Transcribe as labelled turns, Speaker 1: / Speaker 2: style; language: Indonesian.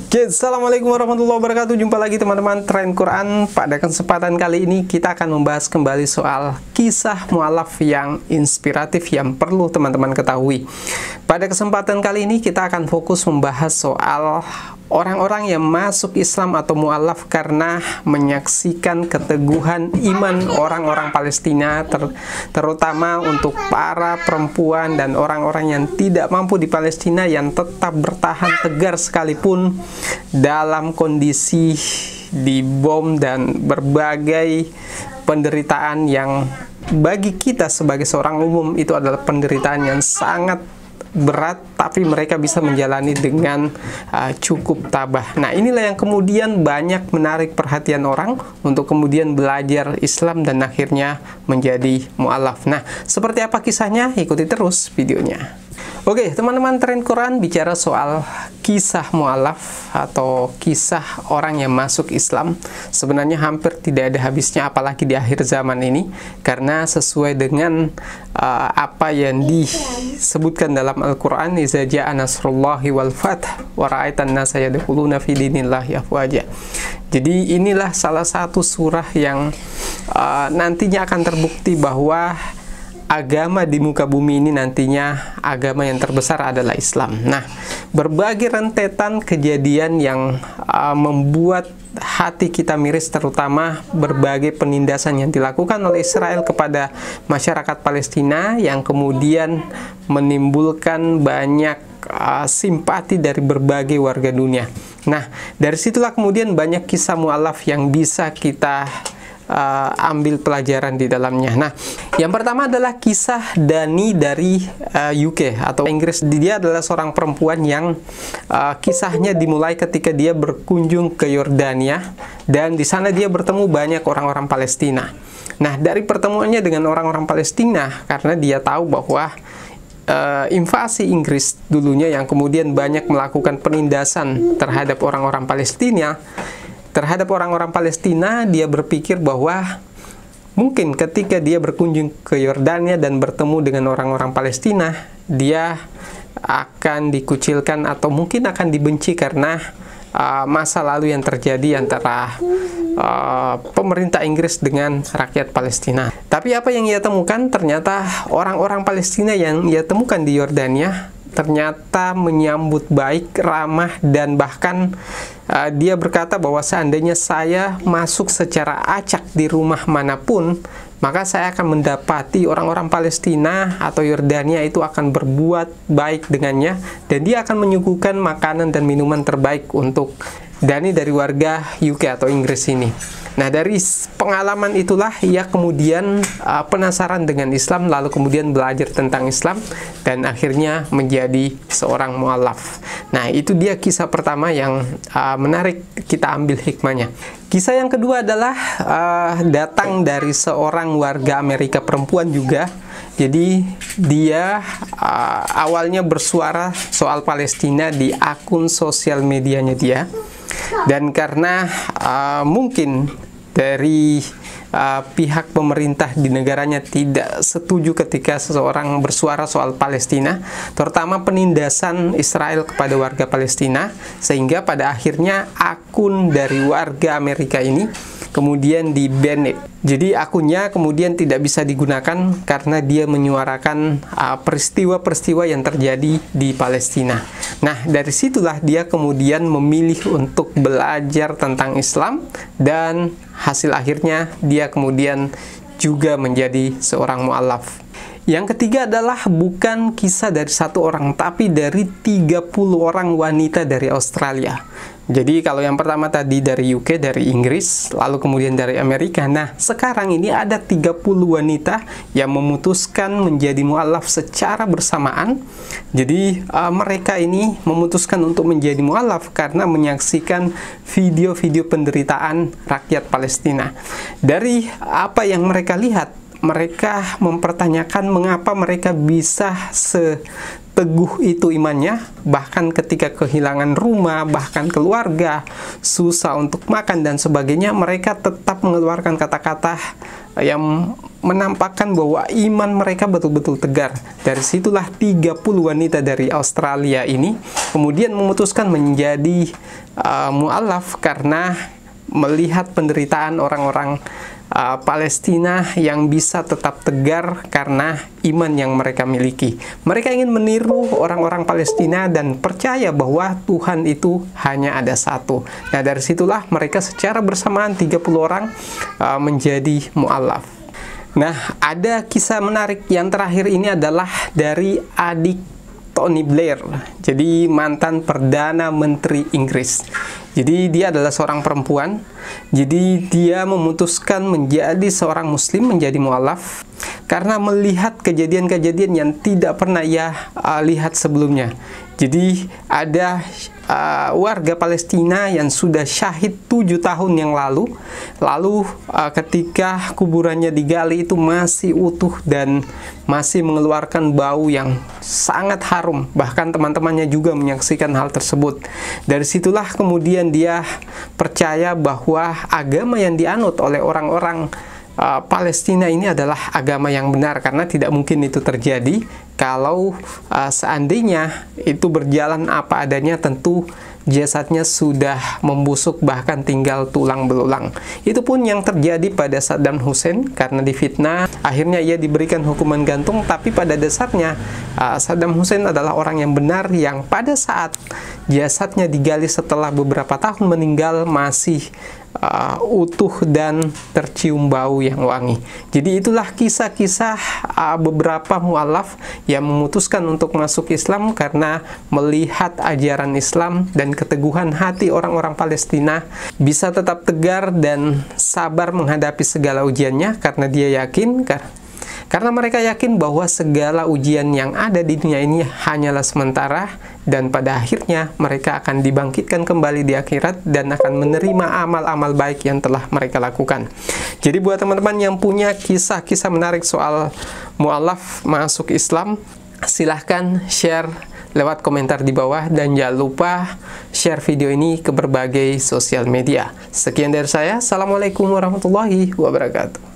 Speaker 1: Oke, assalamualaikum warahmatullahi wabarakatuh. Jumpa lagi teman-teman Tren Quran. Pada kesempatan kali ini kita akan membahas kembali soal kisah mu'alaf yang inspiratif yang perlu teman-teman ketahui. Pada kesempatan kali ini kita akan fokus membahas soal orang-orang yang masuk Islam atau mu'alaf karena menyaksikan keteguhan iman orang-orang Palestina, terutama untuk para perempuan dan orang-orang yang tidak mampu di Palestina yang tetap bertahan tegar sekalipun dalam kondisi dibom dan berbagai penderitaan yang bagi kita sebagai seorang umum itu adalah penderitaan yang sangat berat, tapi mereka bisa menjalani dengan cukup tabah. Nah, inilah yang kemudian banyak menarik perhatian orang untuk kemudian belajar Islam dan akhirnya menjadi mu'alaf. Nah, seperti apa kisahnya? Ikuti terus videonya. Oke, teman-teman Tren Quran bicara soal kisah mu'alaf atau kisah orang yang masuk Islam. Sebenarnya hampir tidak ada habisnya, apalagi di akhir zaman ini, karena sesuai dengan apa yang disebutkan dalam Al-Quran, iza ja'a nasrullahi wal fath wa ra'aitan nasa yadkhuluna fi dinillahi afwaja. Jadi inilah salah satu surah yang nantinya akan terbukti bahwa agama di muka bumi ini nantinya agama yang terbesar adalah Islam. Nah, berbagai rentetan kejadian yang membuat hati kita miris, terutama berbagai penindasan yang dilakukan oleh Israel kepada masyarakat Palestina yang kemudian menimbulkan banyak simpati dari berbagai warga dunia. Nah, dari situlah kemudian banyak kisah mu'alaf yang bisa kita ambil pelajaran di dalamnya. Nah, yang pertama adalah kisah Dani dari UK atau Inggris. Dia adalah seorang perempuan yang kisahnya dimulai ketika dia berkunjung ke Yordania dan di sana dia bertemu banyak orang-orang Palestina. Nah, dari pertemuannya dengan orang-orang Palestina, karena dia tahu bahwa invasi Inggris dulunya yang kemudian banyak melakukan penindasan terhadap orang-orang Palestina, dia berpikir bahwa mungkin ketika dia berkunjung ke Yordania dan bertemu dengan orang-orang Palestina, dia akan dikucilkan atau mungkin akan dibenci karena masa lalu yang terjadi antara pemerintah Inggris dengan rakyat Palestina. Tapi apa yang ia temukan, ternyata orang-orang Palestina yang ia temukan di Yordania ternyata menyambut baik, ramah, dan bahkan dia berkata bahwa seandainya saya masuk secara acak di rumah manapun, maka saya akan mendapati orang-orang Palestina atau Yordania itu akan berbuat baik dengannya, dan dia akan menyuguhkan makanan dan minuman terbaik untuk Dani dari warga UK atau Inggris ini. Nah, dari pengalaman itulah ia kemudian penasaran dengan Islam, lalu kemudian belajar tentang Islam dan akhirnya menjadi seorang mu'alaf. Nah, itu dia kisah pertama yang menarik kita ambil hikmahnya. Kisah yang kedua adalah datang dari seorang warga Amerika perempuan juga. Jadi dia awalnya bersuara soal Palestina di akun sosial medianya dia, dan karena mungkin dari pihak pemerintah di negaranya tidak setuju ketika seseorang bersuara soal Palestina, terutama penindasan Israel kepada warga Palestina, sehingga pada akhirnya akun dari warga Amerika ini kemudian di-banned. Jadi akunnya kemudian tidak bisa digunakan karena dia menyuarakan peristiwa-peristiwa yang terjadi di Palestina. Nah, dari situlah dia kemudian memilih untuk belajar tentang Islam dan hasil akhirnya dia kemudian juga menjadi seorang mu'alaf. Yang ketiga adalah bukan kisah dari satu orang, tapi dari 30 orang wanita dari Australia. Jadi kalau yang pertama tadi dari UK, dari Inggris, lalu kemudian dari Amerika. Nah, sekarang ini ada 30 wanita yang memutuskan menjadi mu'alaf secara bersamaan. Jadi mereka ini memutuskan untuk menjadi mu'alaf karena menyaksikan video-video penderitaan rakyat Palestina. Dari apa yang mereka lihat, mereka mempertanyakan mengapa mereka bisa seteguh itu imannya, bahkan ketika kehilangan rumah, bahkan keluarga, susah untuk makan dan sebagainya, mereka tetap mengeluarkan kata-kata yang menampakkan bahwa iman mereka betul-betul tegar. Dari situlah 30 wanita dari Australia ini kemudian memutuskan menjadi mu'alaf karena melihat penderitaan orang-orang Palestina yang bisa tetap tegar karena iman yang mereka miliki. Mereka ingin meniru orang-orang Palestina dan percaya bahwa Tuhan itu hanya ada satu. Nah, dari situlah mereka secara bersamaan 30 orang menjadi mu'alaf. Nah, ada kisah menarik yang terakhir ini adalah dari adik Tony Blair, jadi mantan Perdana Menteri Inggris. Jadi dia adalah seorang perempuan, jadi dia memutuskan menjadi seorang muslim, menjadi mu'alaf karena melihat kejadian-kejadian yang tidak pernah ia lihat sebelumnya. Jadi ada warga Palestina yang sudah syahid 7 tahun yang lalu, ketika kuburannya digali itu masih utuh dan masih mengeluarkan bau yang sangat harum. Bahkan teman-temannya juga menyaksikan hal tersebut. Dari situlah kemudian dia percaya bahwa agama yang dianut oleh orang-orang Palestina ini adalah agama yang benar, karena tidak mungkin itu terjadi kalau seandainya itu berjalan apa adanya. Tentu jasadnya sudah membusuk, bahkan tinggal tulang belulang. Itu pun yang terjadi pada Saddam Hussein karena difitnah. Akhirnya ia diberikan hukuman gantung, tapi pada dasarnya Saddam Hussein adalah orang yang benar, yang pada saat jasadnya digali setelah beberapa tahun meninggal masih utuh dan tercium bau yang wangi. Jadi itulah kisah-kisah beberapa mu'alaf yang memutuskan untuk masuk Islam karena melihat ajaran Islam dan keteguhan hati orang-orang Palestina bisa tetap tegar dan sabar menghadapi segala ujiannya, karena dia yakin karena mereka yakin bahwa segala ujian yang ada di dunia ini hanyalah sementara, dan pada akhirnya mereka akan dibangkitkan kembali di akhirat dan akan menerima amal-amal baik yang telah mereka lakukan. Jadi buat teman-teman yang punya kisah-kisah menarik soal mu'alaf masuk Islam, silahkan share lewat komentar di bawah, dan jangan lupa share video ini ke berbagai sosial media. Sekian dari saya. Assalamualaikum warahmatullahi wabarakatuh.